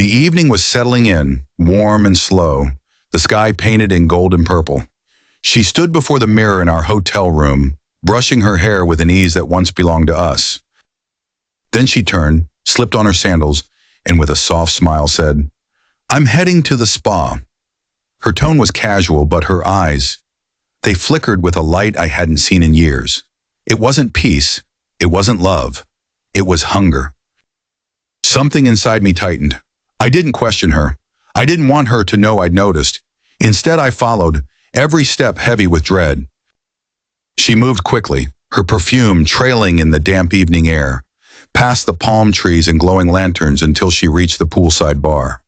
The evening was settling in, warm and slow, the sky painted in gold and purple. She stood before the mirror in our hotel room, brushing her hair with an ease that once belonged to us. Then she turned, slipped on her sandals, and with a soft smile said, "I'm heading to the spa." Her tone was casual, but her eyes, they flickered with a light I hadn't seen in years. It wasn't peace, it wasn't love, it was hunger. Something inside me tightened. I didn't question her. I didn't want her to know I'd noticed. Instead, I followed, every step heavy with dread. She moved quickly, her perfume trailing in the damp evening air, past the palm trees and glowing lanterns until she reached the poolside bar.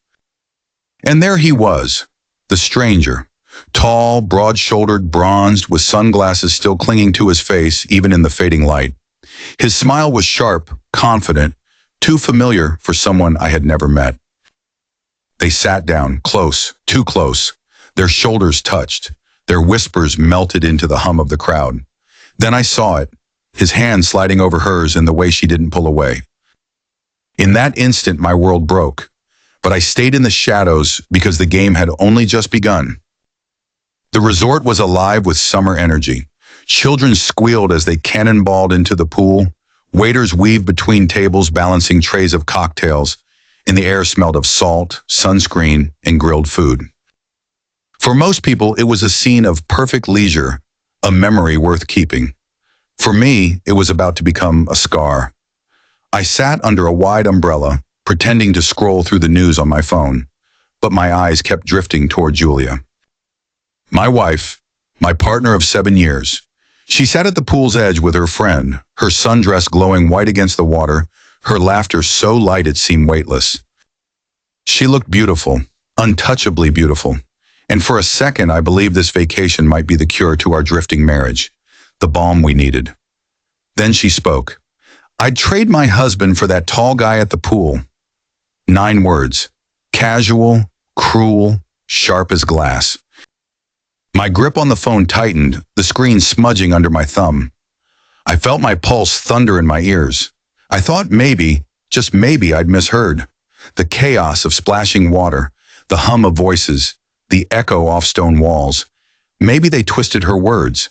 And there he was, the stranger, tall, broad-shouldered, bronzed, with sunglasses still clinging to his face even in the fading light. His smile was sharp, confident, too familiar for someone I had never met. They sat down, close, too close. Their shoulders touched. Their whispers melted into the hum of the crowd. Then I saw it, his hand sliding over hers in the way she didn't pull away. In that instant, my world broke. But I stayed in the shadows because the game had only just begun. The resort was alive with summer energy. Children squealed as they cannonballed into the pool. Waiters weaved between tables, balancing trays of cocktails, and the air smelled of salt, sunscreen, and grilled food. For most people, it was a scene of perfect leisure, a memory worth keeping. For me, it was about to become a scar. I sat under a wide umbrella, pretending to scroll through the news on my phone, but my eyes kept drifting toward Julia. My wife, my partner of 7 years. She sat at the pool's edge with her friend, her sundress glowing white against the water, her laughter so light it seemed weightless. She looked beautiful, untouchably beautiful, and for a second I believed this vacation might be the cure to our drifting marriage, the balm we needed. Then she spoke. "I'd trade my husband for that tall guy at the pool." 9 words, casual, cruel, sharp as glass. My grip on the phone tightened, the screen smudging under my thumb. I felt my pulse thunder in my ears. I thought maybe, just maybe, I'd misheard. The chaos of splashing water, the hum of voices, the echo off stone walls. Maybe they twisted her words.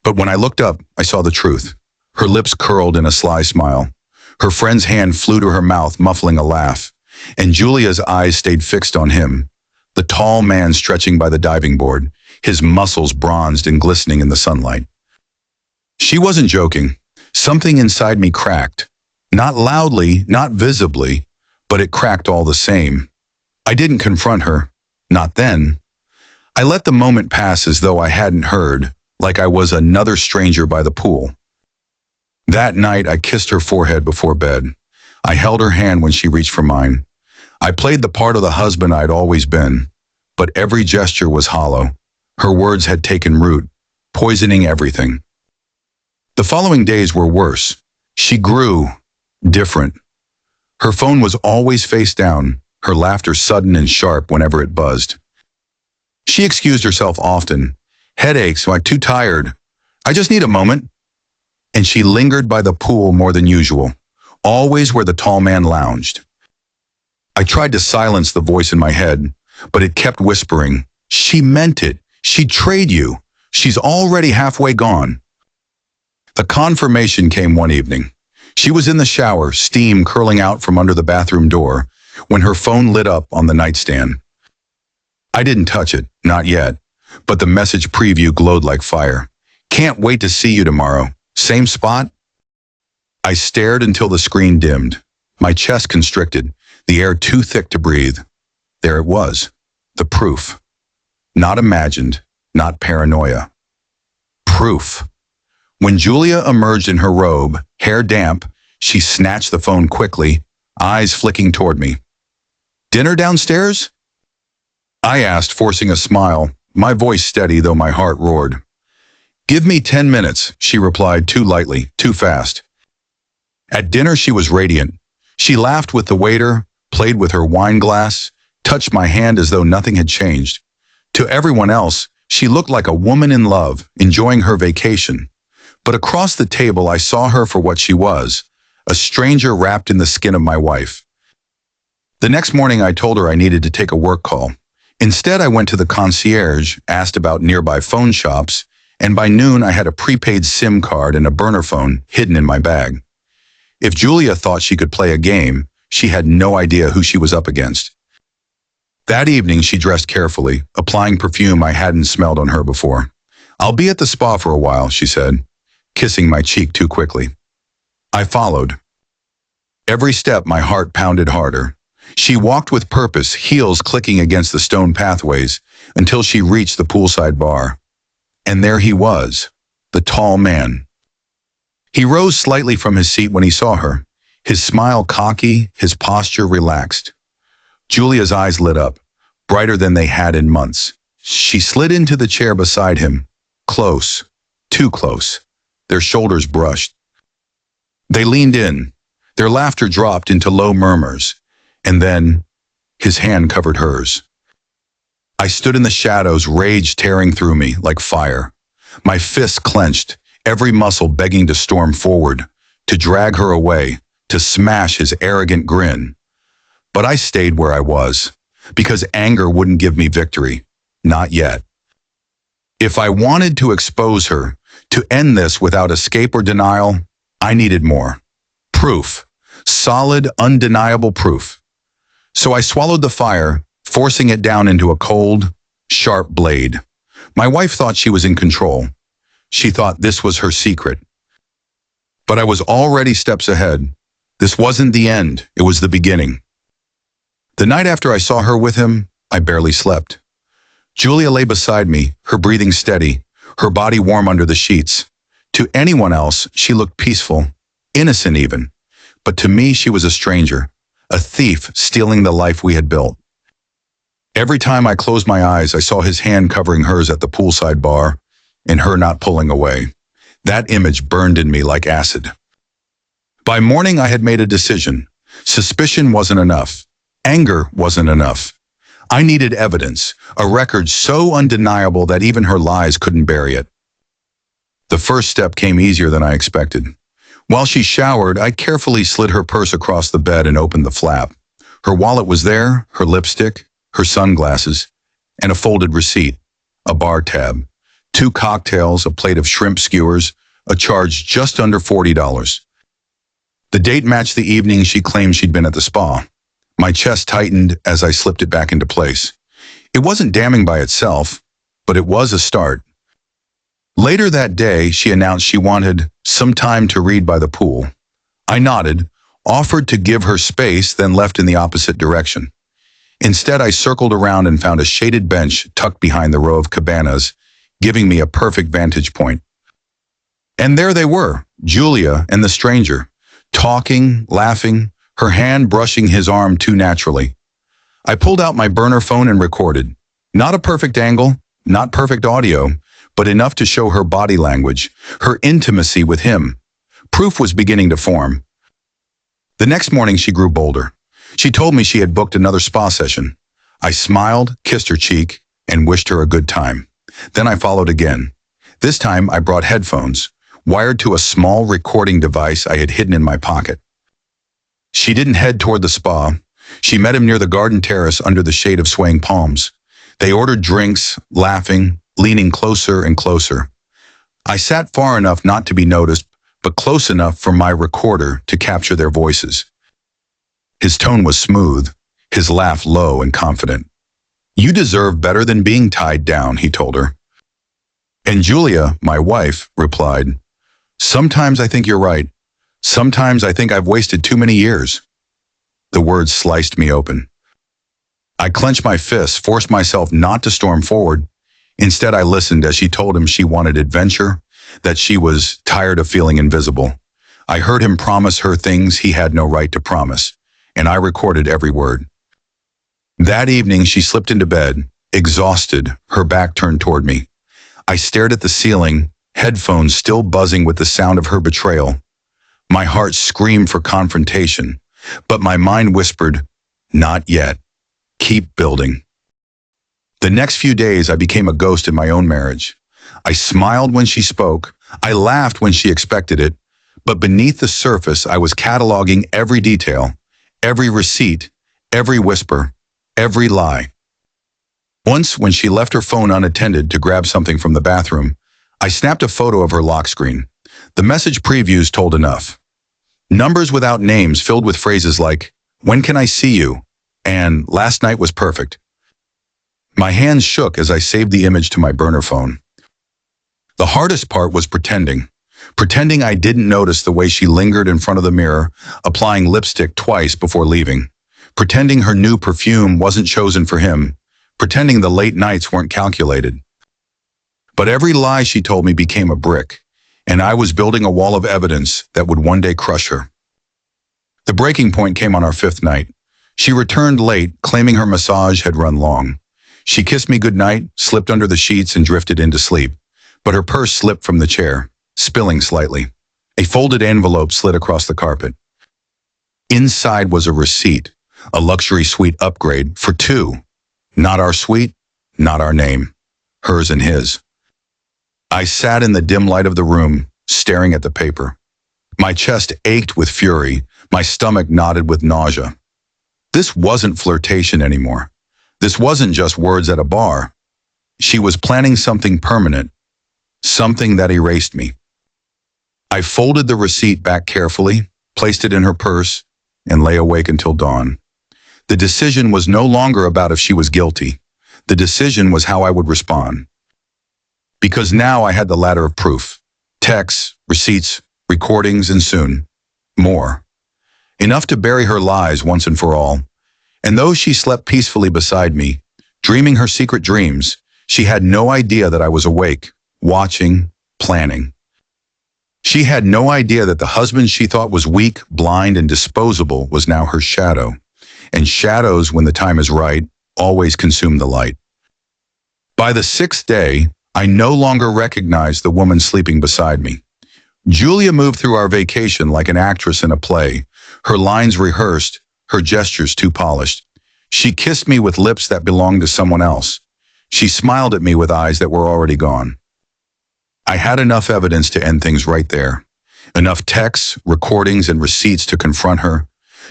But when I looked up, I saw the truth. Her lips curled in a sly smile. Her friend's hand flew to her mouth, muffling a laugh. And Julia's eyes stayed fixed on him, the tall man stretching by the diving board, his muscles bronzed and glistening in the sunlight. She wasn't joking. Something inside me cracked. Not loudly, not visibly, but it cracked all the same. I didn't confront her. Not then. I let the moment pass as though I hadn't heard, like I was another stranger by the pool. That night, I kissed her forehead before bed. I held her hand when she reached for mine. I played the part of the husband I'd always been, but every gesture was hollow. Her words had taken root, poisoning everything. The following days were worse. She grew different. Her phone was always face down, her laughter sudden and sharp whenever it buzzed. She excused herself often. "Headaches, I'm too tired. I just need a moment." And she lingered by the pool more than usual, always where the tall man lounged. I tried to silence the voice in my head, but it kept whispering, "She meant it. She'd trade you. She's already halfway gone." The confirmation came one evening. She was in the shower, steam curling out from under the bathroom door, when her phone lit up on the nightstand. I didn't touch it, not yet, but the message preview glowed like fire. "Can't wait to see you tomorrow. Same spot?" I stared until the screen dimmed, my chest constricted, the air too thick to breathe. There it was, the proof. Not imagined, not paranoia. Proof. When Julia emerged in her robe, hair damp, she snatched the phone quickly, eyes flicking toward me. "Dinner downstairs?" I asked, forcing a smile, my voice steady though my heart roared. "Give me 10 minutes, she replied too lightly, too fast. At dinner she was radiant. She laughed with the waiter, played with her wine glass, touched my hand as though nothing had changed. To everyone else, she looked like a woman in love, enjoying her vacation. But across the table I saw her for what she was, a stranger wrapped in the skin of my wife. The next morning, I told her I needed to take a work call. Instead, I went to the concierge, asked about nearby phone shops, and by noon, I had a prepaid SIM card and a burner phone hidden in my bag. If Julia thought she could play a game, she had no idea who she was up against. That evening, she dressed carefully, applying perfume I hadn't smelled on her before. "I'll be at the spa for a while," she said, kissing my cheek too quickly. I followed. Every step, my heart pounded harder. She walked with purpose, heels clicking against the stone pathways, until she reached the poolside bar. And there he was, the tall man. He rose slightly from his seat when he saw her, his smile cocky, his posture relaxed. Julia's eyes lit up, brighter than they had in months. She slid into the chair beside him, close, too close. Their shoulders brushed. They leaned in. Their laughter dropped into low murmurs, and then his hand covered hers. I stood in the shadows, rage tearing through me like fire. My fists clenched, every muscle begging to storm forward, to drag her away, to smash his arrogant grin. But I stayed where I was, because anger wouldn't give me victory. Not yet. If I wanted to expose her, to end this without escape or denial, I needed more. Proof. Solid, undeniable proof. So I swallowed the fire, forcing it down into a cold, sharp blade. My wife thought she was in control. She thought this was her secret. But I was already steps ahead. This wasn't the end, it was the beginning. The night after I saw her with him, I barely slept. Julia lay beside me, her breathing steady, her body warm under the sheets. To anyone else, she looked peaceful, innocent even. But to me, she was a stranger, a thief stealing the life we had built. Every time I closed my eyes, I saw his hand covering hers at the poolside bar, and her not pulling away. That image burned in me like acid. By morning, I had made a decision. Suspicion wasn't enough. Anger wasn't enough. I needed evidence, a record so undeniable that even her lies couldn't bury it. The first step came easier than I expected. While she showered, I carefully slid her purse across the bed and opened the flap. Her wallet was there, her lipstick, her sunglasses, and a folded receipt, a bar tab, 2 cocktails, a plate of shrimp skewers, a charge just under $40. The date matched the evening she claimed she'd been at the spa. My chest tightened as I slipped it back into place. It wasn't damning by itself, but it was a start. Later that day, she announced she wanted some time to read by the pool. I nodded, offered to give her space, then left in the opposite direction. Instead, I circled around and found a shaded bench tucked behind the row of cabanas, giving me a perfect vantage point. And there they were, Julia and the stranger, talking, laughing, her hand brushing his arm too naturally. I pulled out my burner phone and recorded. Not a perfect angle, not perfect audio, but enough to show her body language, her intimacy with him. Proof was beginning to form. The next morning, she grew bolder. She told me she had booked another spa session. I smiled, kissed her cheek, and wished her a good time. Then I followed again. This time, I brought headphones, wired to a small recording device I had hidden in my pocket. She didn't head toward the spa. She met him near the garden terrace under the shade of swaying palms. They ordered drinks, laughing, leaning closer and closer. I sat far enough not to be noticed, but close enough for my recorder to capture their voices. His tone was smooth, his laugh low and confident. "You deserve better than being tied down," he told her. And Julia, my wife, replied, "Sometimes I think you're right. Sometimes I think I've wasted too many years." The words sliced me open. I clenched my fists, forced myself not to storm forward. Instead, I listened as she told him she wanted adventure, that she was tired of feeling invisible. I heard him promise her things he had no right to promise, and I recorded every word. That evening, she slipped into bed, exhausted, her back turned toward me. I stared at the ceiling, headphones still buzzing with the sound of her betrayal. My heart screamed for confrontation, but my mind whispered, "Not yet. Keep building." The next few days, I became a ghost in my own marriage. I smiled when she spoke, I laughed when she expected it, but beneath the surface, I was cataloging every detail, every receipt, Every whisper, every lie. Once, when she left her phone unattended to grab something from the bathroom, I snapped a photo of her lock screen. The message previews told enough. Numbers without names filled with phrases like, "When can I see you?" and "Last night was perfect." My hands shook as I saved the image to my burner phone. The hardest part was pretending. Pretending I didn't notice the way she lingered in front of the mirror, applying lipstick twice before leaving. Pretending her new perfume wasn't chosen for him. Pretending the late nights weren't calculated. But every lie she told me became a brick, and I was building a wall of evidence that would one day crush her. The breaking point came on our fifth night. She returned late, claiming her massage had run long. She kissed me goodnight, slipped under the sheets, and drifted into sleep. But her purse slipped from the chair, spilling slightly. A folded envelope slid across the carpet. Inside was a receipt, a luxury suite upgrade for two. Not our suite, not our name. Hers and his. I sat in the dim light of the room, staring at the paper. My chest ached with fury, my stomach knotted with nausea. This wasn't flirtation anymore. This wasn't just words at a bar. She was planning something permanent, something that erased me. I folded the receipt back carefully, placed it in her purse, and lay awake until dawn. The decision was no longer about if she was guilty. The decision was how I would respond. Because now I had the ladder of proof. Texts, receipts, recordings, and soon, more. Enough to bury her lies once and for all. And though she slept peacefully beside me, dreaming her secret dreams, she had no idea that I was awake, watching, planning. She had no idea that the husband she thought was weak, blind, and disposable was now her shadow. And shadows, when the time is right, always consume the light. By the sixth day, I no longer recognized the woman sleeping beside me. Julia moved through our vacation like an actress in a play, her lines rehearsed, her gestures too polished. She kissed me with lips that belonged to someone else. She smiled at me with eyes that were already gone. I had enough evidence to end things right there. Enough texts, recordings, and receipts to confront her,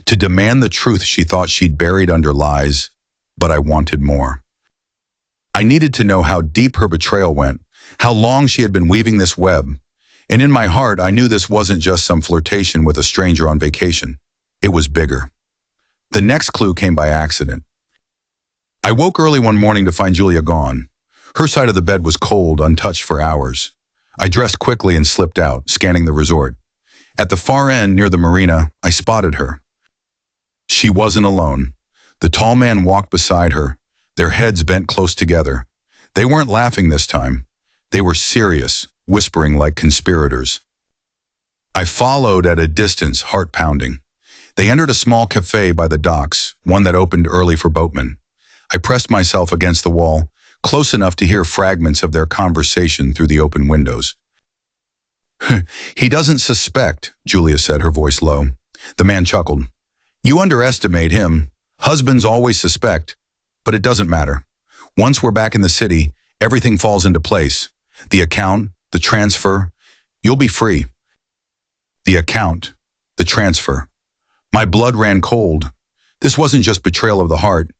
to demand the truth she thought she'd buried under lies, but I wanted more. I needed to know how deep her betrayal went, how long she had been weaving this web, and in my heart I knew this wasn't just some flirtation with a stranger on vacation. It was bigger. The next clue came by accident. I woke early one morning to find Julia gone. Her side of the bed was cold, untouched for hours. I dressed quickly and slipped out, scanning the resort. At the far end, near the marina, I spotted her. She wasn't alone. The tall man walked beside her, their heads bent close together. They weren't laughing this time. They were serious, whispering like conspirators. I followed at a distance, heart pounding. They entered a small cafe by the docks, one that opened early for boatmen. I pressed myself against the wall, close enough to hear fragments of their conversation through the open windows. "He doesn't suspect," Julia said, her voice low. The man chuckled. "You underestimate him. Husbands always suspect. But it doesn't matter. Once we're back in the city, everything falls into place. The account, the transfer. You'll be free." The account, the transfer. My blood ran cold. This wasn't just betrayal of the heart.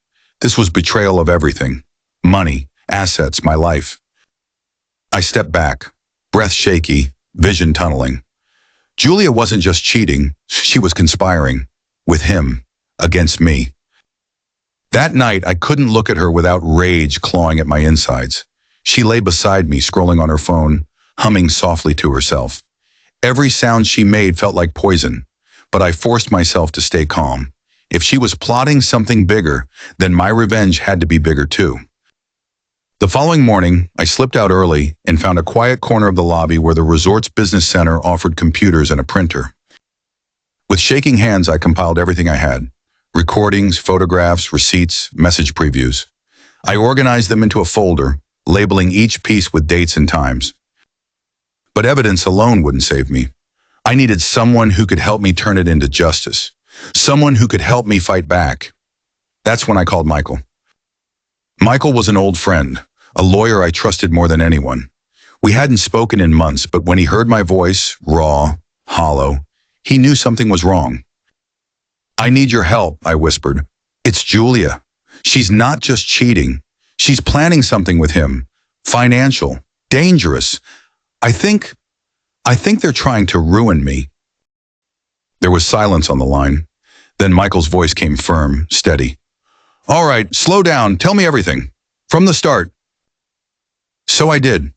This was betrayal of everything. Money, assets, my life. I stepped back, breath shaky, vision tunneling. Julia wasn't just cheating, she was conspiring. With him, against me. That night, I couldn't look at her without rage clawing at my insides. She lay beside me, scrolling on her phone, humming softly to herself. Every sound she made felt like poison, but I forced myself to stay calm. If she was plotting something bigger, then my revenge had to be bigger too. The following morning, I slipped out early and found a quiet corner of the lobby where the resort's business center offered computers and a printer. With shaking hands, I compiled everything I had. Recordings, photographs, receipts, message previews. I organized them into a folder, labeling each piece with dates and times. But evidence alone wouldn't save me. I needed someone who could help me turn it into justice. Someone who could help me fight back. That's when I called Michael. Michael was an old friend, a lawyer I trusted more than anyone. We hadn't spoken in months, but when he heard my voice, raw, hollow, he knew something was wrong. "I need your help," I whispered. It's Julia. She's not just cheating. She's planning something with him. Financial. Dangerous. I think, I think they're trying to ruin me. There was silence on the line. Then Michael's voice came firm, steady. All right, slow down. Tell me everything. From the start. So I did.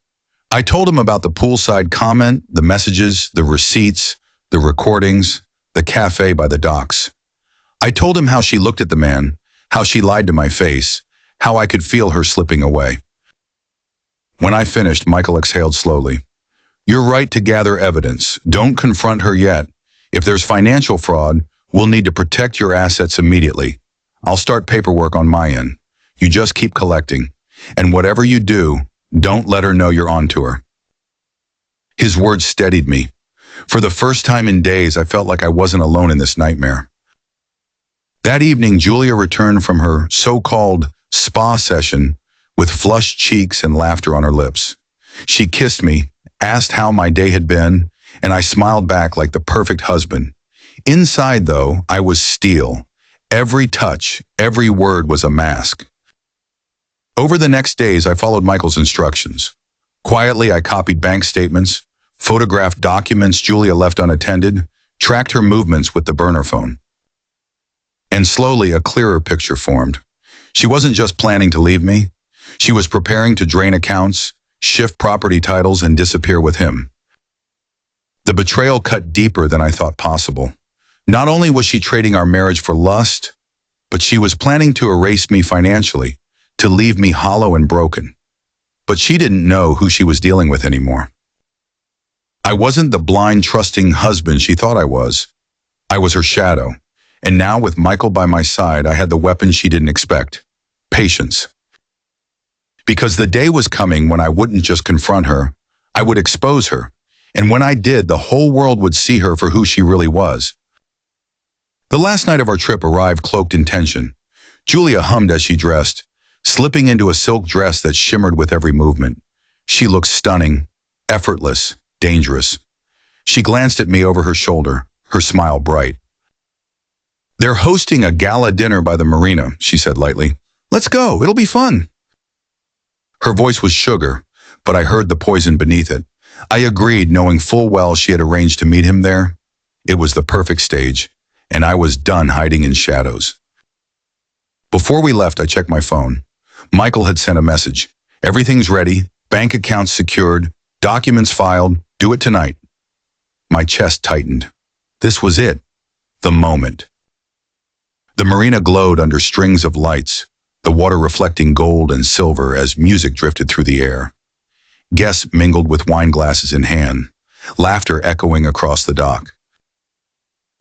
I told him about the poolside comment, the messages, the receipts, the recordings, the cafe by the docks. I told him how she looked at the man, how she lied to my face, how I could feel her slipping away. When I finished, Michael exhaled slowly. You're right to gather evidence. Don't confront her yet. If there's financial fraud, we'll need to protect your assets immediately. I'll start paperwork on my end. You just keep collecting. And whatever you do, don't let her know you're onto her. His words steadied me. For the first time in days, I felt like I wasn't alone in this nightmare. That evening, Julia returned from her so-called spa session with flushed cheeks and laughter on her lips. She kissed me, asked how my day had been, and I smiled back like the perfect husband. Inside, though, I was steel. Every touch, every word was a mask. Over the next days, I followed Michael's instructions. Quietly, I copied bank statements, photographed documents Julia left unattended, tracked her movements with the burner phone. And slowly, a clearer picture formed. She wasn't just planning to leave me. She was preparing to drain accounts, shift property titles, and disappear with him. The betrayal cut deeper than I thought possible. Not only was she trading our marriage for lust, but she was planning to erase me financially, to leave me hollow and broken. But she didn't know who she was dealing with anymore. I wasn't the blind, trusting husband she thought I was. I was her shadow. And now, with Michael by my side, I had the weapon she didn't expect: patience. Because the day was coming when I wouldn't just confront her, I would expose her. And when I did, the whole world would see her for who she really was. The last night of our trip arrived cloaked in tension. Julia hummed as she dressed, slipping into a silk dress that shimmered with every movement. She looked stunning, effortless, dangerous. She glanced at me over her shoulder, her smile bright. They're hosting a gala dinner by the marina, she said lightly. Let's go, it'll be fun. Her voice was sugar, but I heard the poison beneath it. I agreed, knowing full well she had arranged to meet him there. It was the perfect stage, and I was done hiding in shadows. Before we left, I checked my phone. Michael had sent a message. Everything's ready, bank accounts secured, documents filed, do it tonight. My chest tightened. This was it, the moment. The marina glowed under strings of lights, the water reflecting gold and silver as music drifted through the air. Guests mingled with wine glasses in hand, laughter echoing across the dock.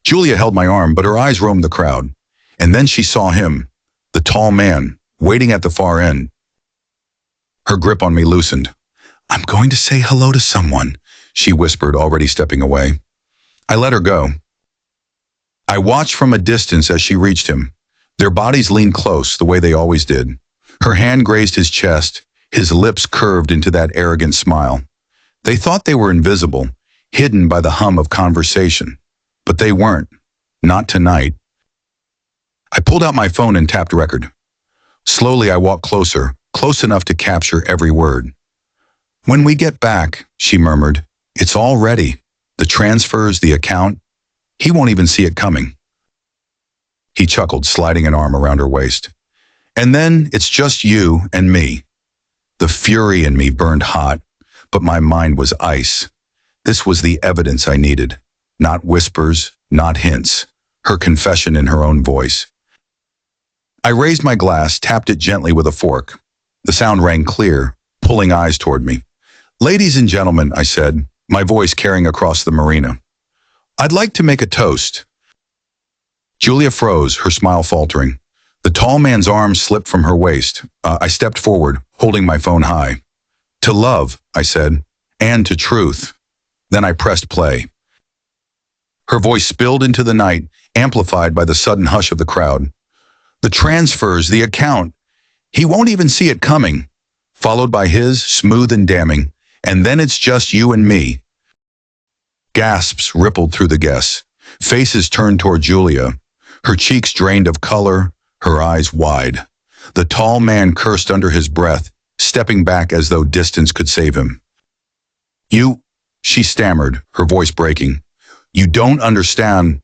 Julia held my arm, but her eyes roamed the crowd. And then she saw him, the tall man, waiting at the far end. Her grip on me loosened. I'm going to say hello to someone, she whispered, already stepping away. I let her go. I watched from a distance as she reached him. Their bodies leaned close, the way they always did. Her hand grazed his chest, his lips curved into that arrogant smile. They thought they were invisible, hidden by the hum of conversation. But they weren't. Not tonight. I pulled out my phone and tapped record. Slowly I walked closer, close enough to capture every word. When we get back, she murmured, it's all ready. The transfers, the account. He won't even see it coming. He chuckled, sliding an arm around her waist. And then it's just you and me. The fury in me burned hot, but my mind was ice. This was the evidence I needed. Not whispers, not hints. Her confession in her own voice. I raised my glass, tapped it gently with a fork. The sound rang clear, pulling eyes toward me. Ladies and gentlemen, I said, my voice carrying across the marina. I'd like to make a toast. Julia froze, her smile faltering. The tall man's arm slipped from her waist. I stepped forward, holding my phone high. To love, I said, and to truth. Then I pressed play. Her voice spilled into the night, amplified by the sudden hush of the crowd. The transfers, the account. He won't even see it coming. Followed by his, smooth and damning. And then it's just you and me. Gasps rippled through the guests. Faces turned toward Julia. Her cheeks drained of color, her eyes wide. The tall man cursed under his breath, stepping back as though distance could save him. You, she stammered, her voice breaking. You don't understand.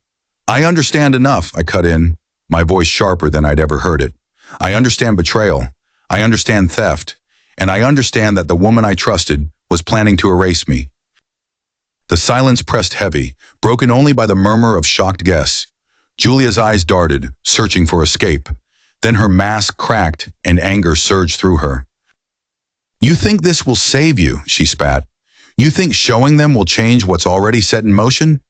I understand enough, I cut in, my voice sharper than I'd ever heard it. I understand betrayal. I understand theft. And I understand that the woman I trusted was planning to erase me. The silence pressed heavy, broken only by the murmur of shocked guests. Julia's eyes darted, searching for escape. Then her mask cracked and anger surged through her. You think this will save you, she spat. You think showing them will change what's already set in motion?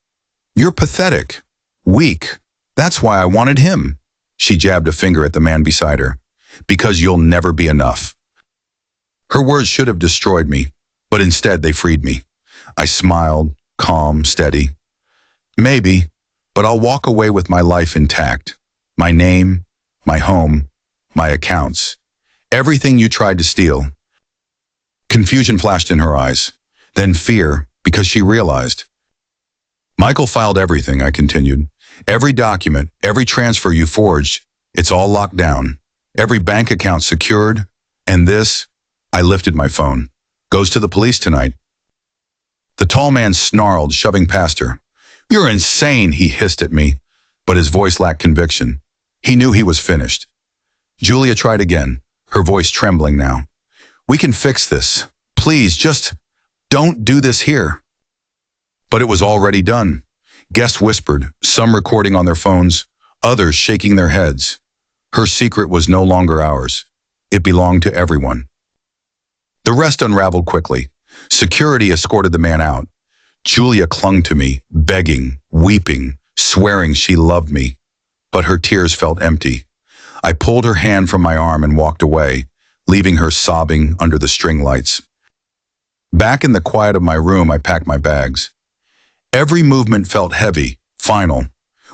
You're pathetic. Weak. That's why I wanted him. She jabbed a finger at the man beside her. Because you'll never be enough. Her words should have destroyed me, but instead they freed me. I smiled, calm, steady. Maybe, but I'll walk away with my life intact. My name, my home, my accounts. Everything you tried to steal. Confusion flashed in her eyes, then fear, because she realized. Michael filed everything, I continued. Every document, every transfer you forged, it's all locked down. Every bank account secured. And this, I lifted my phone, goes to the police tonight. The tall man snarled, shoving past her. You're insane, he hissed at me, but his voice lacked conviction. He knew he was finished. Julia tried again, her voice trembling now. We can fix this. Please, just don't do this here. But it was already done. Guests whispered, some recording on their phones, others shaking their heads. Her secret was no longer ours. It belonged to everyone. The rest unraveled quickly. Security escorted the man out. Julia clung to me, begging, weeping, swearing she loved me. But her tears felt empty. I pulled her hand from my arm and walked away, leaving her sobbing under the string lights. Back in the quiet of my room, I packed my bags. Every movement felt heavy, final.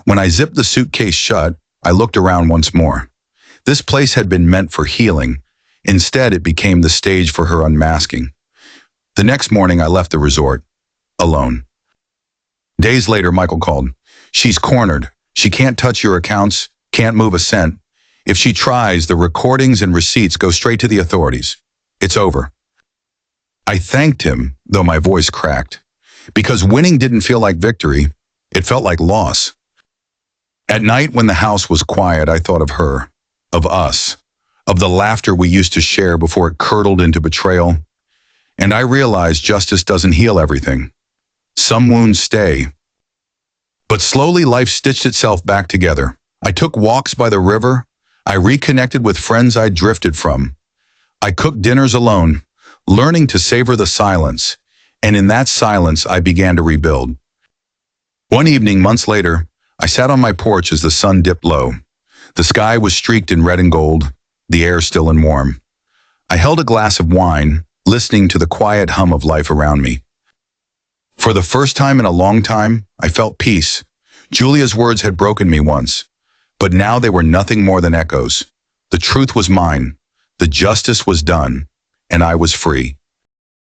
When I zipped the suitcase shut, I looked around once more. This place had been meant for healing. Instead, it became the stage for her unmasking. The next morning, I left the resort, alone. Days later, Michael called. She's cornered. She can't touch your accounts, can't move a cent. If she tries, the recordings and receipts go straight to the authorities. It's over. I thanked him, though my voice cracked. Because winning didn't feel like victory, it felt like loss. At night when the house was quiet, I thought of her, of us, of the laughter we used to share before it curdled into betrayal. And I realized justice doesn't heal everything. Some wounds stay. But slowly life stitched itself back together. I took walks by the river. I reconnected with friends I'd drifted from. I cooked dinners alone, learning to savor the silence. And in that silence, I began to rebuild. One evening, months later, I sat on my porch as the sun dipped low. The sky was streaked in red and gold, the air still and warm. I held a glass of wine, listening to the quiet hum of life around me. For the first time in a long time, I felt peace. Julia's words had broken me once, but now they were nothing more than echoes. The truth was mine, the justice was done, and I was free.